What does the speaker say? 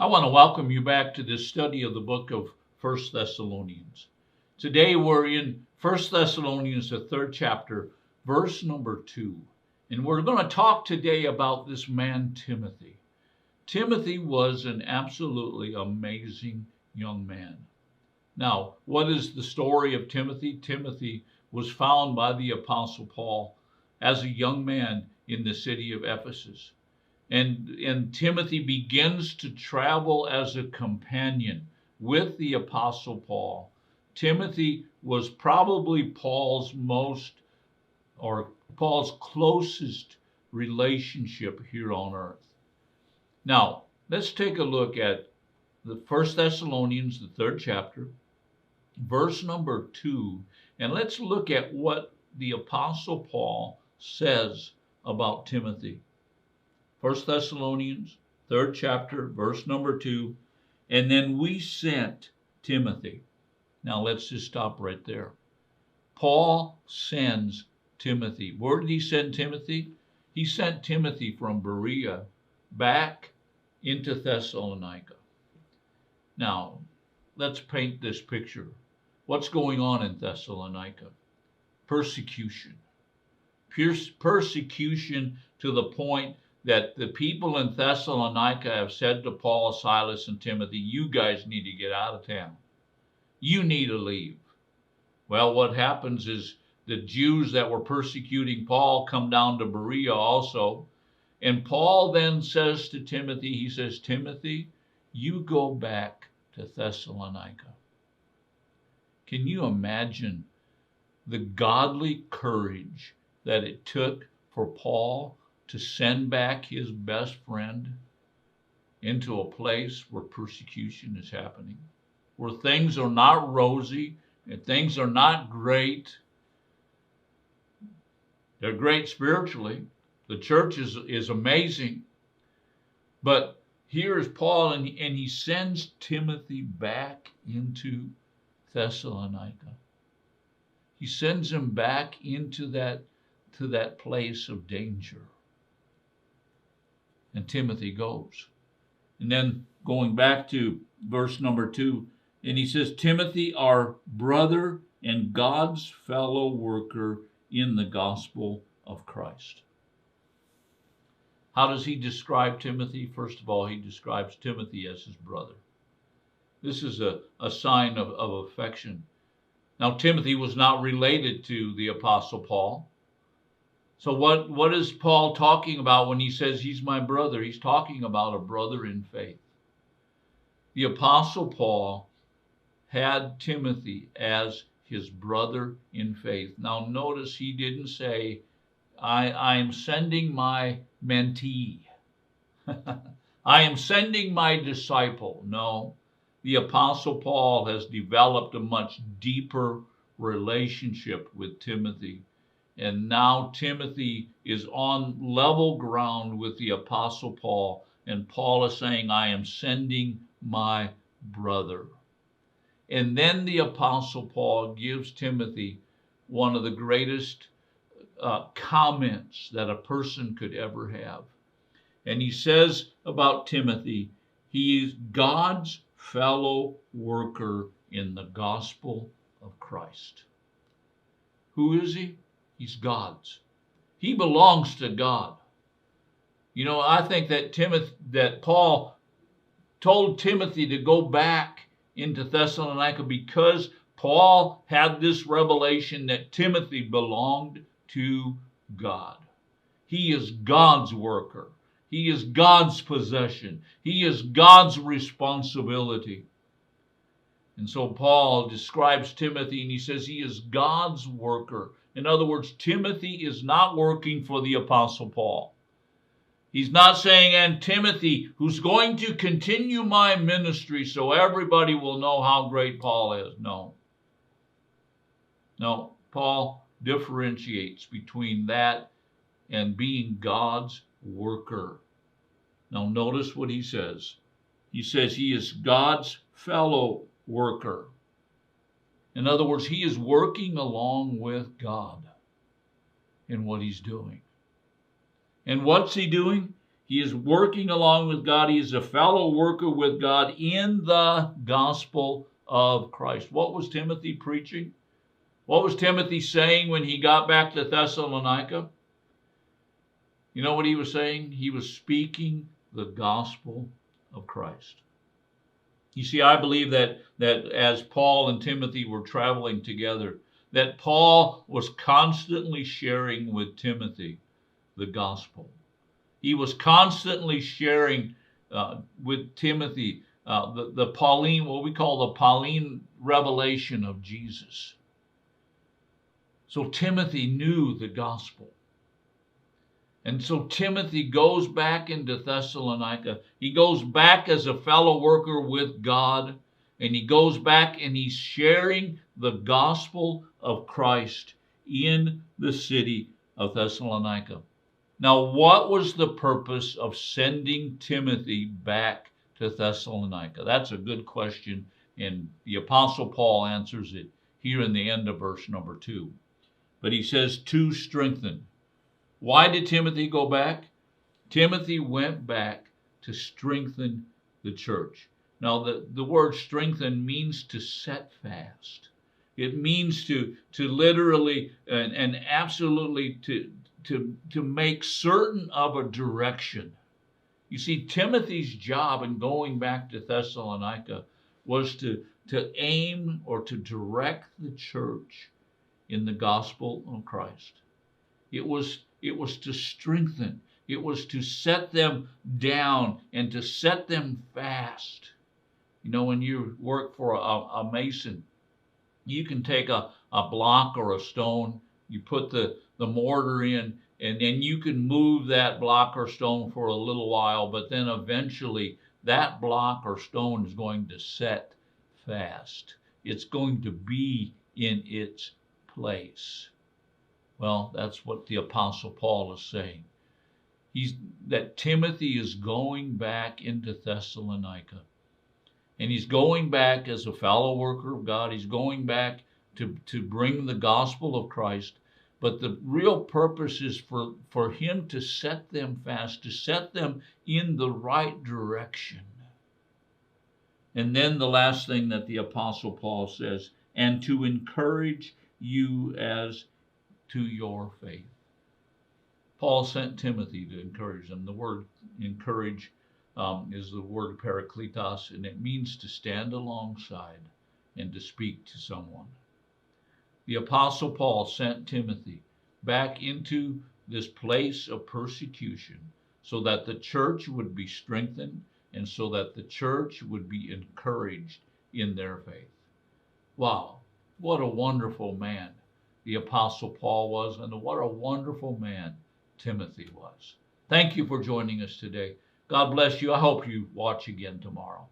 I want to welcome you back to this study of the book of First Thessalonians. Today we're in First Thessalonians, the third chapter, verse number 2. And we're going to talk today about this man, Timothy. Timothy was an absolutely amazing young man. Now, what is the story of Timothy? Timothy was found by the Apostle Paul as a young man in the city of Ephesus. And Timothy begins to travel as a companion with the Apostle Paul. Timothy was probably Paul's closest relationship here on earth. Now, let's take a look at the First Thessalonians, the third chapter, verse number 2, and let's look at what the Apostle Paul says about Timothy. First Thessalonians, third chapter, verse number 2, and then we sent Timothy. Now let's just stop right there. Paul sends Timothy. Where did he send Timothy? He sent Timothy from Berea back into Thessalonica. Now, let's paint this picture. What's going on in Thessalonica? Persecution. Persecution to the point that the people in Thessalonica have said to Paul, Silas, and Timothy, you guys need to get out of town. You need to leave. Well, what happens is the Jews that were persecuting Paul come down to Berea also. And Paul then says to Timothy, he says, Timothy, you go back to Thessalonica. Can you imagine the godly courage that it took for Paul to send back his best friend into a place where persecution is happening, where things are not rosy and things are not great? They're great spiritually. The church is amazing. But here is Paul, and he sends Timothy back into Thessalonica. He sends him back into that place of danger. And Timothy goes. And then going back to verse number 2, and he says, Timothy, our brother and God's fellow worker in the gospel of Christ. How does he describe Timothy? First of all, he describes Timothy as his brother. This is a sign of affection. Now, Timothy was not related to the Apostle Paul. So what is Paul talking about when he says he's my brother? He's talking about a brother in faith. The Apostle Paul had Timothy as his brother in faith. Now notice he didn't say, I am sending my mentee. I am sending my disciple. No, the Apostle Paul has developed a much deeper relationship with Timothy. And now Timothy is on level ground with the Apostle Paul. And Paul is saying, I am sending my brother. And then the Apostle Paul gives Timothy one of the greatest comments that a person could ever have. And he says about Timothy, he is God's fellow worker in the gospel of Christ. Who is he? He's God's. He belongs to God. You know, I think that Paul told Timothy to go back into Thessalonica because Paul had this revelation that Timothy belonged to God. He is God's worker. He is God's possession. He is God's responsibility. And so Paul describes Timothy and he says he is God's worker. In other words, Timothy is not working for the Apostle Paul. He's not saying, and Timothy, who's going to continue my ministry so everybody will know how great Paul is. No. No, Paul differentiates between that and being God's worker. Now notice what he says. He says he is God's fellow worker. In other words, he is working along with God in what he's doing. And what's he doing? He is working along with God. He is a fellow worker with God in the gospel of Christ. What was Timothy preaching? What was Timothy saying when he got back to Thessalonica? You know what he was saying? He was speaking the gospel of Christ. You see, I believe that as Paul and Timothy were traveling together, that Paul was constantly sharing with Timothy the gospel. He was constantly sharing with Timothy the Pauline, what we call the Pauline revelation of Jesus. So Timothy knew the gospel. And so Timothy goes back into Thessalonica. He goes back as a fellow worker with God, and he goes back and he's sharing the gospel of Christ in the city of Thessalonica. Now, what was the purpose of sending Timothy back to Thessalonica? That's a good question, and the Apostle Paul answers it here in the end of verse number 2. But he says, to strengthen. Why did Timothy go back? Timothy went back to strengthen the church. Now, the word strengthen means to set fast. It means to literally and absolutely to make certain of a direction. You see, Timothy's job in going back to Thessalonica was to aim or to direct the church in the gospel of Christ. It was to strengthen. It was to set them down and to set them fast. You know, when you work for a mason, you can take a block or a stone, you put the mortar in, and then you can move that block or stone for a little while, but then eventually that block or stone is going to set fast. It's going to be in its place. Well, that's what the Apostle Paul is saying. That Timothy is going back into Thessalonica. And he's going back as a fellow worker of God. He's going back to bring the gospel of Christ. But the real purpose is for him to set them fast, to set them in the right direction. And then the last thing that the Apostle Paul says, and to encourage you as to your faith. Paul sent Timothy to encourage them. The word encourage is the word parakletos, and it means to stand alongside and to speak to someone. The Apostle Paul sent Timothy back into this place of persecution so that the church would be strengthened and so that the church would be encouraged in their faith. Wow, what a wonderful man the Apostle Paul was, and what a wonderful man Timothy was. Thank you for joining us today. God bless you. I hope you watch again tomorrow.